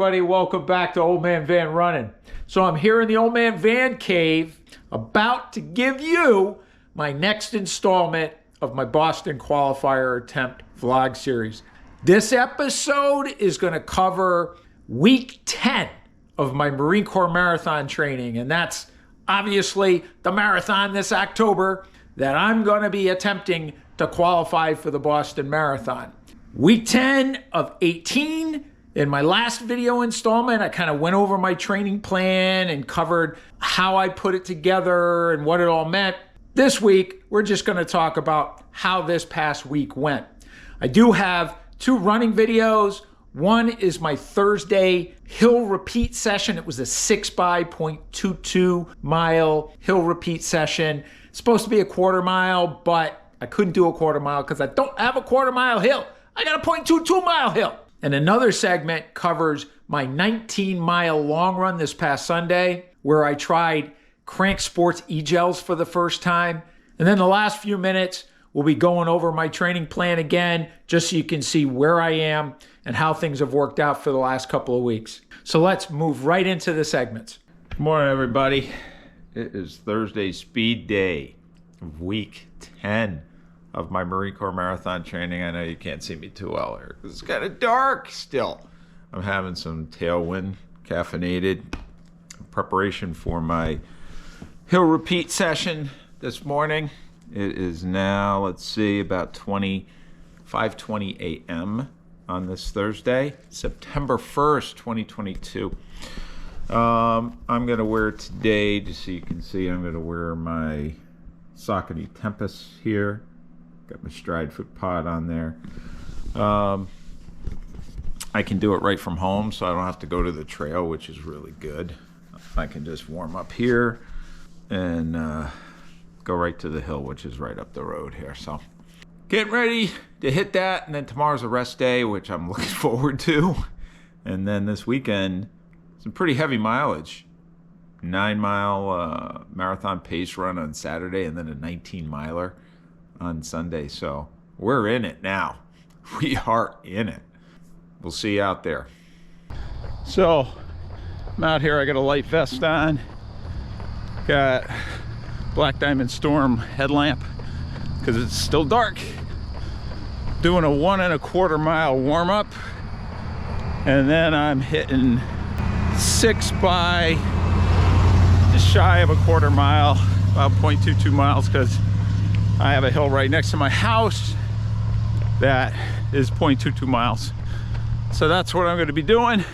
everybody? Welcome back to Old Man Van Running. So I'm here in the Old Man Van Cave about to give you my next installment of my Boston Qualifier Attempt vlog series. This episode is going to cover week 10 of my Marine Corps marathon training, and that's obviously the marathon this October that I'm going to be attempting to qualify for the Boston Marathon. Week 10 of 18. In my last video installment, I kind of went over my training plan and covered how I put it together and what it all meant. This week, we're just going to talk about how this past week went. I do have 2 running videos. One is my Thursday hill repeat session. It was a 6x.22 mile hill repeat session. It's supposed to be a quarter mile, but I couldn't do a quarter mile because I don't have a quarter mile hill. I got a 0.22 mile hill. And another segment covers my 19-mile long run this past Sunday, where I tried Crank Sports e-gels for the first time. And then the last few minutes, we'll be going over my training plan again, just so you can see where I am and how things have worked out for the last couple of weeks. So let's move right into the segments. Good morning, everybody. It is Thursday speed day of week 10 of my Marine Corps marathon training. I know you can't see me too well here because it's kind of dark still. I'm having some Tailwind caffeinated preparation for my hill repeat session this morning. It is now, let's see, about 5:20 a.m. on this Thursday, September 1st, 2022. I'm going to wear today, just so you can see, I'm going to wear my Saucony Tempest here. Got my Stride Foot Pod on there. I can do it right from home, so I don't have to go to the trail, which is really good. I can just warm up here and go right to the hill, which is right up the road here. So getting ready to hit that, and then tomorrow's a rest day, which I'm looking forward to. And then this weekend, some pretty heavy mileage. 9-mile marathon pace run on Saturday, and then a 19-miler on Sunday. So we're in it now. We are in it. We'll see you out there. So I'm out here. I got a light vest on, got Black Diamond Storm headlamp because it's still dark. Doing a 1 1/4 mile warm-up, and then I'm hitting 6 by just shy of a quarter mile, about 0.22 miles, because I have a hill right next to my house that is 0.22 miles. So that's what I'm going to be doing.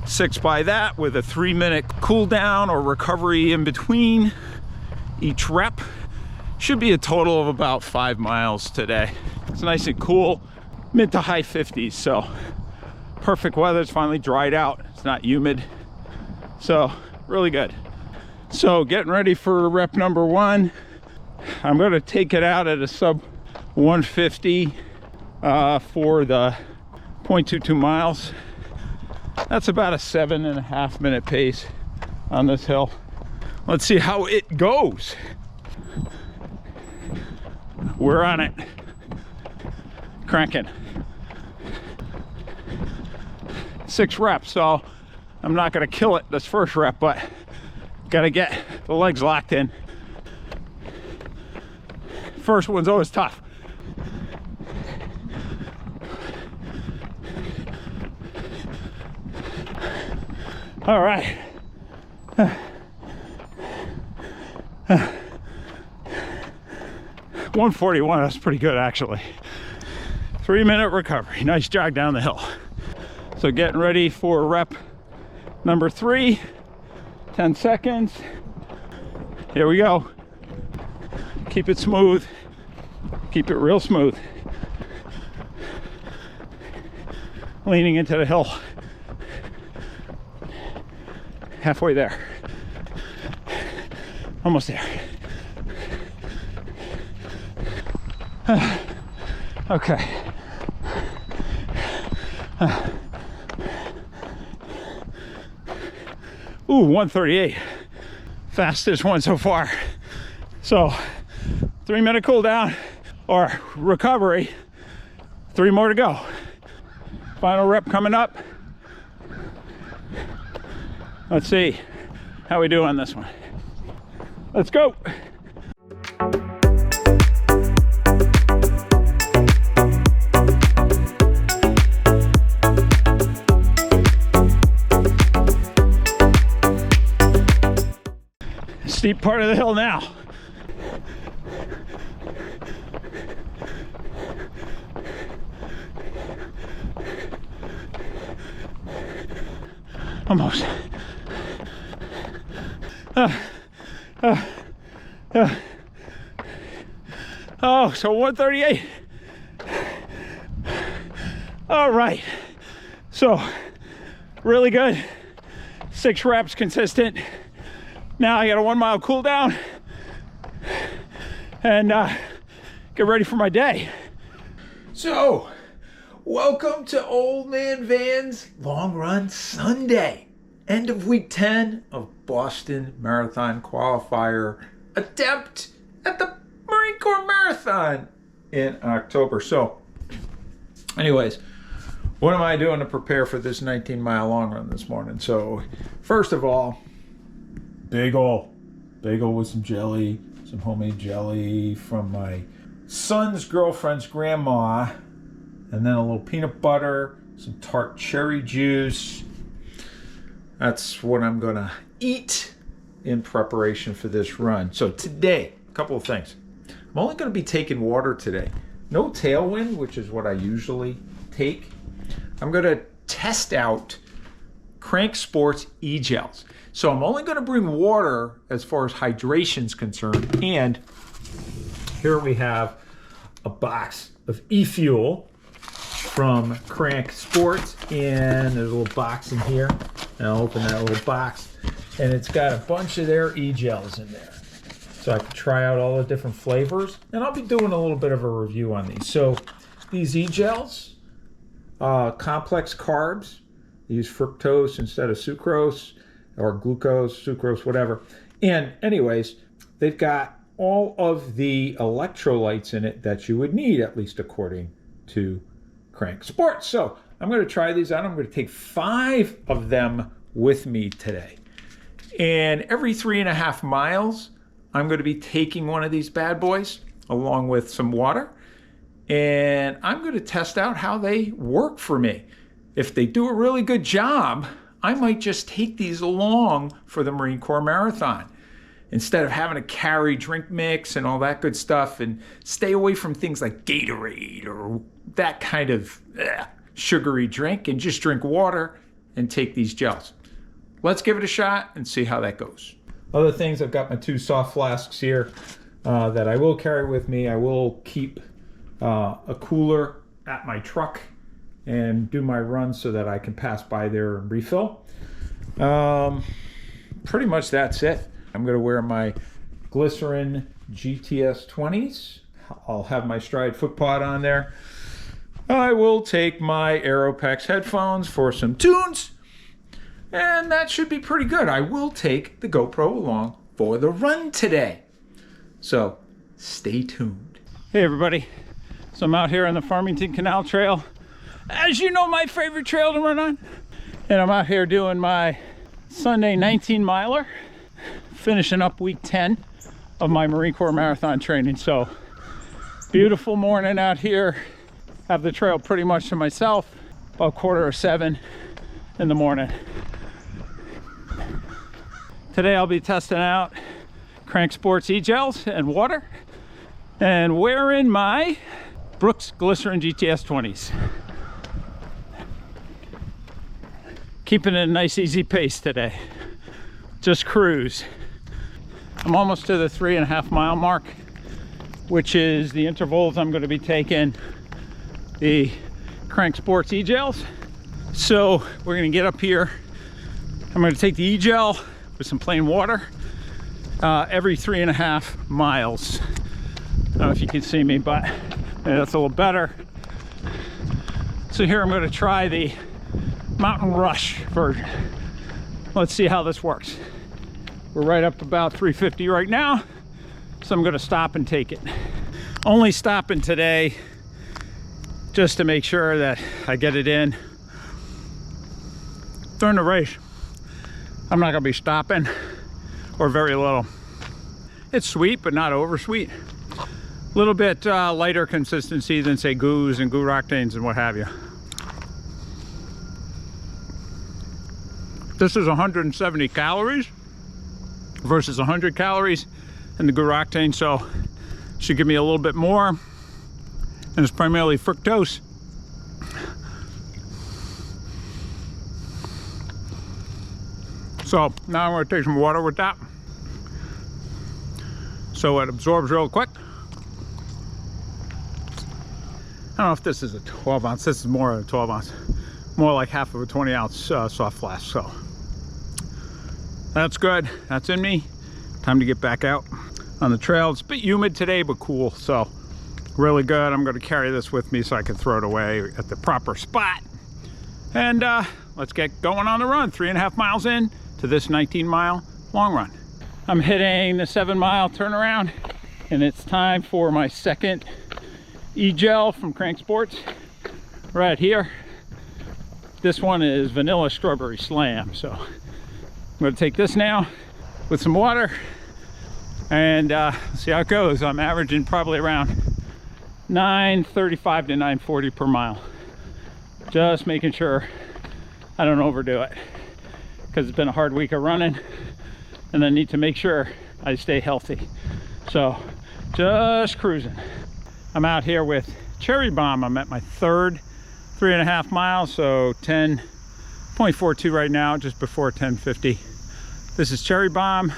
6 by that with a 3-minute cool down or recovery in between each rep. Should be a total of about 5 miles today. It's nice and cool, mid to high 50s. So perfect weather. It's finally dried out. It's not humid. So really good. So getting ready for rep number 1. I'm going to take it out at a sub 150 for the 0.22 miles. That's about a 7.5 minute pace on this hill. Let's see how it goes. We're on it. Cranking. 6 reps, so I'm not going to kill it this first rep, but got to get the legs locked in. First one's always tough. All right. 141, that's pretty good actually. 3-minute recovery, nice jog down the hill. So getting ready for rep number 3, 10 seconds. Here we go. Keep it smooth. Keep it real smooth. Leaning into the hill. Halfway there. Almost there. Okay. Ooh, 138. Fastest one so far. So 3-minute cool down or recovery. 3 more to go. Final rep coming up. Let's see how we do on this one. Let's go. Steep part of the hill now. Almost. Oh, so 138. All right. So, really good. 6 reps consistent. Now I got a 1 mile cool down and get ready for my day. So, welcome to Old Man Van's Long Run Sunday. End of week 10 of Boston Marathon Qualifier attempt at the Marine Corps Marathon in October. So, anyways, what am I doing to prepare for this 19-mile long run this morning? So, first of all, bagel with some jelly, some homemade jelly from my son's girlfriend's grandma, and then a little peanut butter, some tart cherry juice. That's what I'm gonna eat in preparation for this run. So today, a couple of things. I'm only gonna be taking water today. No Tailwind, which is what I usually take. I'm gonna test out Crank Sports e-gels. So I'm only going to bring water as far as hydration is concerned. And here we have a box of e-fuel from Crank Sports. And there's a little box in here. And I'll open that little box. And it's got a bunch of their e-gels in there. So I can try out all the different flavors. And I'll be doing a little bit of a review on these. So these e-gels, complex carbs. They use fructose instead of sucrose, or glucose, sucrose, whatever. And anyways, they've got all of the electrolytes in it that you would need, at least according to Crank Sports. So I'm going to try these out. I'm going to take 5 of them with me today. And every 3.5 miles, I'm going to be taking one of these bad boys along with some water. And I'm going to test out how they work for me. If they do a really good job, I might just take these along for the Marine Corps Marathon instead of having to carry drink mix and all that good stuff, and stay away from things like Gatorade or that kind of sugary drink, and just drink water and take these gels. Let's give it a shot and see how that goes. Other things, I've got my 2 soft flasks here that I will carry with me. I will keep a cooler at my truck and do my run so that I can pass by there and refill. Pretty much that's it. I'm going to wear my Glycerin GTS 20s. I'll have my Stride foot pod on there. I will take my Aeropex headphones for some tunes, and that should be pretty good. I will take the GoPro along for the run today. So stay tuned. Hey everybody. So I'm out here on the Farmington Canal Trail. As you know, my favorite trail to run on. And I'm out here doing my Sunday 19-miler, finishing up week 10 of my Marine Corps Marathon training. So, beautiful morning out here. Have the trail pretty much to myself, about 6:45 in the morning. Today I'll be testing out Crank Sports e-gels and water, and wearing my Brooks Glycerin GTS 20s. Keeping it a nice easy pace today. Just cruise. I'm almost to the 3.5 mile mark, which is the intervals I'm going to be taking the Crank Sports e-gels. So we're going to get up here. I'm going to take the e-gel with some plain water every 3.5 miles. I don't know if you can see me, but that's a little better. So here I'm going to try the Mountain Rush version. Let's see how this works. We're right up about 350 right now, so I'm going to stop and take it. Only stopping today just to make sure that I get it in during the race. I'm not gonna be stopping, or very little. It's sweet, but not over sweet. A little bit lighter consistency than say goos and goo octanes and what have you. This is 170 calories versus 100 calories in the goo octane, so should give me a little bit more, and it's primarily fructose. So now I'm going to take some water with that so it absorbs real quick. I don't know if this is a 12 ounce. This is more of a 12 ounce. More like half of a 20 ounce soft flask. So that's good. That's in me. Time to get back out on the trail. It's a bit humid today, but cool. So really good. I'm going to carry this with me so I can throw it away at the proper spot. And let's get going on the run. 3.5 miles in to this 19-mile long run. I'm hitting the 7-mile turnaround, and it's time for my second e-gel from Crank Sports right here. This one is Vanilla Strawberry Slam. So I'm going to take this now with some water and see how it goes. I'm averaging probably around 9:35 to 9:40 per mile. Just making sure I don't overdo it, because it's been a hard week of running and I need to make sure I stay healthy. So just cruising. I'm out here with Cherry Bomb. I'm at my third 3.5 miles, so 10.42 right now, just before 10:50. This is Cherry Bomb,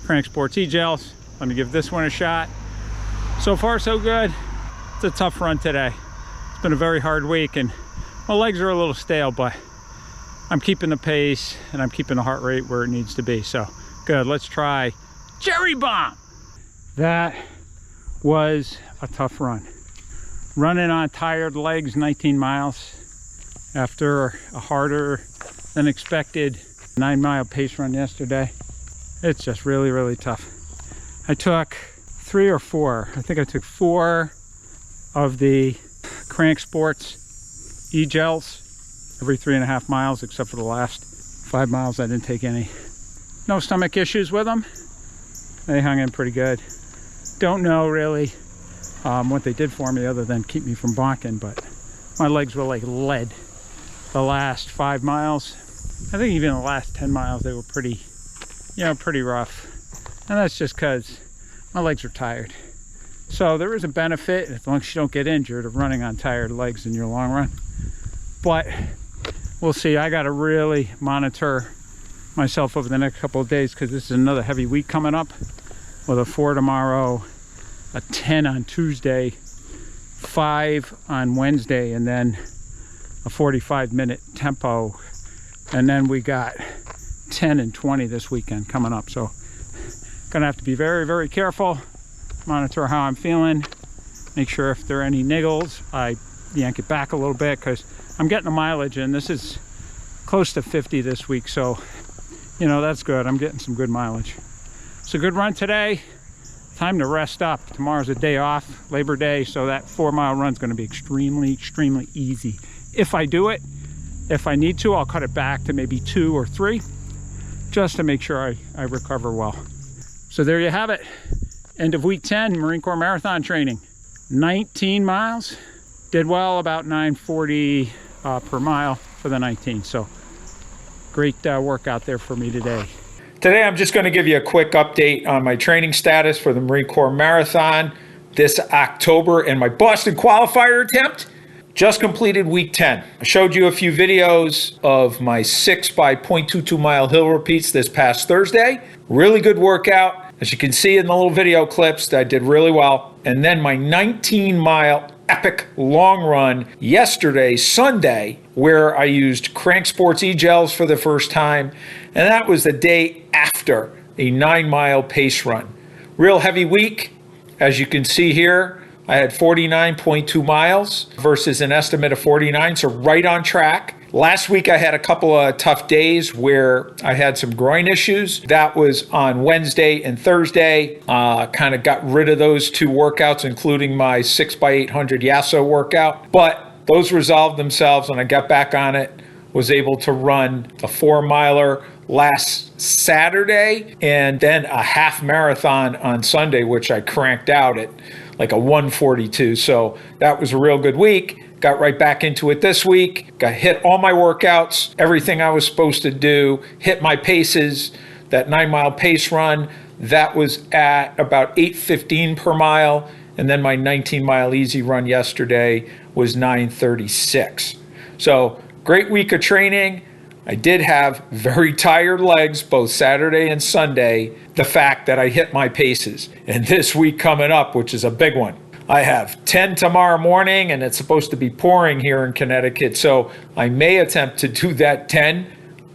Crank Sports e-gels. Let me give this one a shot. So far so good. It's a tough run today. It's been a very hard week and my legs are a little stale, but I'm keeping the pace and I'm keeping the heart rate where it needs to be. So good, let's try Cherry Bomb. That was a tough run. Running on tired legs, 19 miles after a harder than expected 9-mile pace run yesterday. It's just really, really tough. I took 3 or 4, I think I took 4 of the Crank Sports e-gels every 3.5 miles, except for the last 5 miles I didn't take any. No stomach issues with them. They hung in pretty good. Don't know really what they did for me other than keep me from bonking, but my legs were like lead the last 5 miles. I think even the last 10 miles they were pretty, pretty rough. And that's just because my legs are tired. So there is a benefit, as long as you don't get injured, of running on tired legs in your long run. But we'll see. I got to really monitor myself over the next couple of days, because this is another heavy week coming up, with a 4 tomorrow, a 10 on Tuesday, 5 on Wednesday, and then a 45-minute tempo. And then we got 10 and 20 this weekend coming up. So gonna have to be very, very careful, monitor how I'm feeling, make sure if there are any niggles, I yank it back a little bit, because I'm getting the mileage in. This is close to 50 this week, so that's good. I'm getting some good mileage. It's a good run today. Time to rest up. Tomorrow's a day off, Labor Day, so that 4-mile run is going to be extremely, extremely easy. If I do it, if I need to, I'll cut it back to maybe 2 or 3, just to make sure I recover well. So there you have it. End of week 10, Marine Corps Marathon training. 19 miles. Did well, about 9:40 per mile for the 19. So great workout there for me today. Today I'm just going to give you a quick update on my training status for the Marine Corps Marathon this October and my Boston Qualifier attempt. Just completed week 10. I showed you a few videos of my 6 by 0.22 mile hill repeats this past Thursday. Really good workout. As you can see in the little video clips, I did really well. And then my 19-mile epic long run yesterday, Sunday, where I used Crank Sports e-gels for the first time. And that was the day after a 9-mile pace run. Real heavy week. As you can see here, I had 49.2 miles versus an estimate of 49, so right on track. Last week I had a couple of tough days where I had some groin issues. That was on Wednesday and Thursday. Kind of got rid of those 2 workouts, including my 6 by 800 Yasso workout. But those resolved themselves and I got back on it. Was able to run the 4-miler last Saturday, and then a half marathon on Sunday, which I cranked out at like a 1:42. So that was a real good week. Got right back into it this week. Got hit all my workouts, everything I was supposed to do, hit my paces. That 9-mile pace run, that was at about 8:15 per mile. And then my 19-mile easy run yesterday was 9:36. So great week of training. I did have very tired legs both Saturday and Sunday, the fact that I hit my paces. And this week coming up, which is a big one, I have 10 tomorrow morning, and it's supposed to be pouring here in Connecticut. So I may attempt to do that 10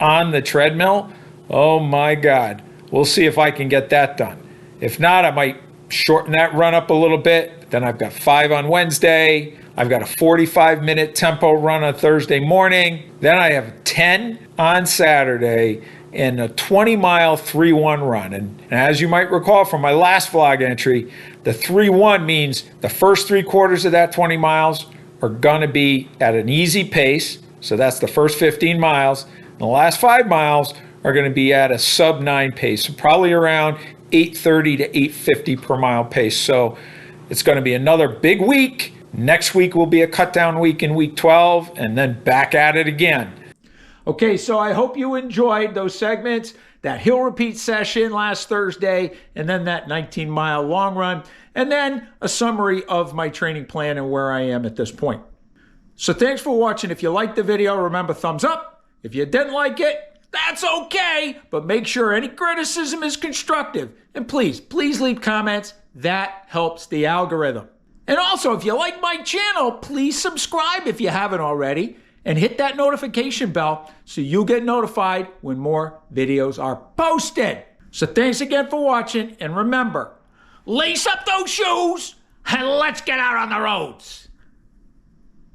on the treadmill. Oh my God. We'll see if I can get that done. If not, I might shorten that run up a little bit. Then I've got 5 on Wednesday. I've got a 45-minute tempo run on Thursday morning. Then I have 10 on Saturday and a 20-mile 3-1 run. And as you might recall from my last vlog entry, the 3-1 means the first 3 quarters of that 20 miles are going to be at an easy pace. So that's the first 15 miles. And the last 5 miles are going to be at a sub-9 pace, so probably around 8:30 to 8:50 per mile pace. So it's going to be another big week. Next week will be a cut down week in week 12, and then back at it again. Okay, so I hope you enjoyed those segments, that hill repeat session last Thursday, and then that 19-mile long run, and then a summary of my training plan and where I am at this point. So thanks for watching. If you liked the video, remember thumbs up. If you didn't like it, that's okay, but make sure any criticism is constructive. And please leave comments. That helps the algorithm. And also, if you like my channel, please subscribe if you haven't already, and hit that notification bell so you'll get notified when more videos are posted. So thanks again for watching, and remember, lace up those shoes and let's get out on the roads.